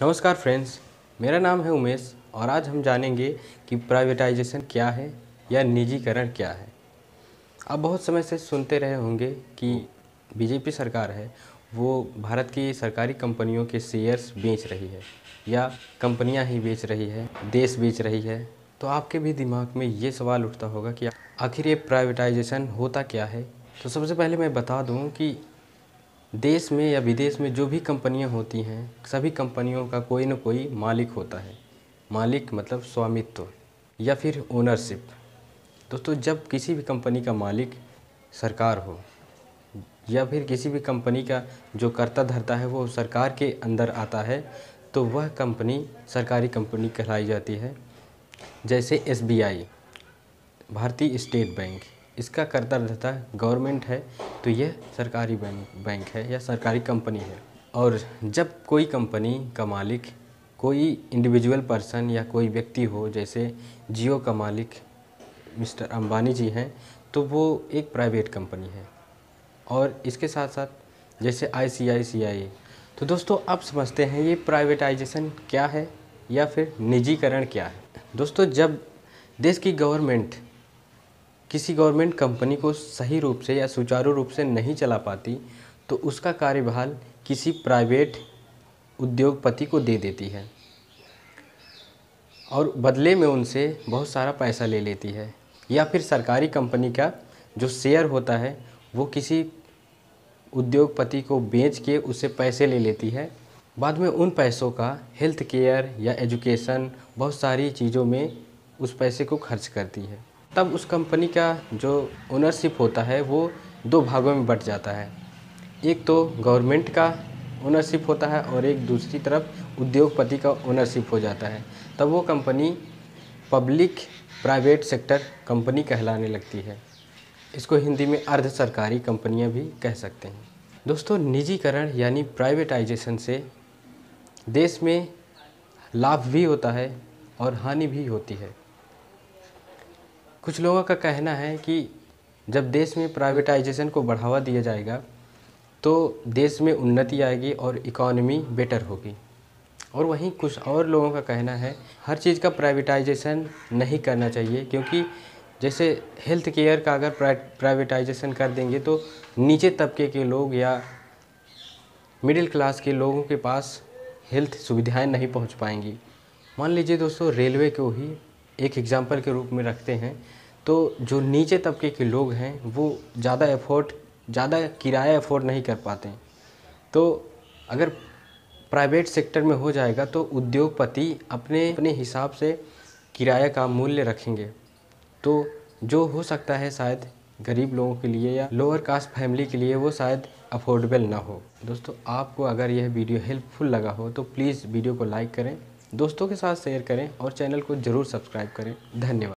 नमस्कार फ्रेंड्स, मेरा नाम है उमेश और आज हम जानेंगे कि प्राइवेटाइजेशन क्या है या निजीकरण क्या है। आप बहुत समय से सुनते रहे होंगे कि बीजेपी सरकार है वो भारत की सरकारी कंपनियों के शेयर्स बेच रही है या कंपनियां ही बेच रही है, देश बेच रही है। तो आपके भी दिमाग में ये सवाल उठता होगा कि आखिर ये प्राइवेटाइजेशन होता क्या है। तो सबसे पहले मैं बता दूं कि देश में या विदेश में जो भी कंपनियां होती हैं, सभी कंपनियों का कोई न कोई मालिक होता है। मालिक मतलब स्वामित्व या फिर ओनरशिप। दोस्तों, जब किसी भी कंपनी का मालिक सरकार हो या फिर किसी भी कंपनी का जो कर्ता धर्ता है वो सरकार के अंदर आता है, तो वह कंपनी सरकारी कंपनी कहलाई जाती है। जैसे एसबीआई, भारतीय स्टेट बैंक, इसका कर्ता धर्ता गवर्नमेंट है, तो यह सरकारी बैंक है या सरकारी कंपनी है। और जब कोई कंपनी का मालिक कोई इंडिविजुअल पर्सन या कोई व्यक्ति हो, जैसे जियो का मालिक मिस्टर अंबानी जी हैं, तो वो एक प्राइवेट कंपनी है। और इसके साथ साथ जैसे आईसीआईसीआई। तो दोस्तों, आप समझते हैं ये प्राइवेटाइजेशन क्या है या फिर निजीकरण क्या है। दोस्तों, जब देश की गवर्नमेंट किसी गवर्नमेंट कंपनी को सही रूप से या सुचारू रूप से नहीं चला पाती, तो उसका कार्यभार किसी प्राइवेट उद्योगपति को दे देती है और बदले में उनसे बहुत सारा पैसा ले लेती है। या फिर सरकारी कंपनी का जो शेयर होता है वो किसी उद्योगपति को बेच के उससे पैसे ले लेती है। बाद में उन पैसों का हेल्थ केयर या एजुकेशन, बहुत सारी चीज़ों में उस पैसे को खर्च करती है। तब उस कंपनी का जो ओनरशिप होता है वो दो भागों में बँट जाता है। एक तो गवर्नमेंट का ओनरशिप होता है और एक दूसरी तरफ उद्योगपति का ओनरशिप हो जाता है। तब वो company public private sector company कहलाने लगती है। इसको हिंदी में अर्ध सरकारी कंपनियां भी कह सकते हैं। दोस्तों, निजीकरण यानी प्राइवेटाइजेशन से देश में लाभ भी होता है और हानि भी होती है। कुछ लोगों का कहना है कि जब देश में प्राइवेटाइजेशन को बढ़ावा दिया जाएगा तो देश में उन्नति आएगी और इकॉनमी बेटर होगी। और वहीं कुछ और लोगों का कहना है हर चीज़ का प्राइवेटाइजेशन नहीं करना चाहिए, क्योंकि जैसे हेल्थ केयर का अगर प्राइवेटाइजेशन कर देंगे तो नीचे तबके के लोग या मिडिल क्लास के लोगों के पास हेल्थ सुविधाएं नहीं पहुंच पाएंगी। मान लीजिए दोस्तों, रेलवे को ही एक एग्जांपल के रूप में रखते हैं, तो जो नीचे तबके के लोग हैं वो ज़्यादा किराया अफोर्ड नहीं कर पाते। तो अगर प्राइवेट सेक्टर में हो जाएगा तो उद्योगपति अपने अपने हिसाब से किराया का मूल्य रखेंगे, तो जो हो सकता है शायद गरीब लोगों के लिए या लोअर कास्ट फैमिली के लिए वो शायद अफोर्डेबल ना हो। दोस्तों, आपको अगर यह वीडियो हेल्पफुल लगा हो तो प्लीज़ वीडियो को लाइक करें, दोस्तों के साथ शेयर करें और चैनल को ज़रूर सब्सक्राइब करें। धन्यवाद।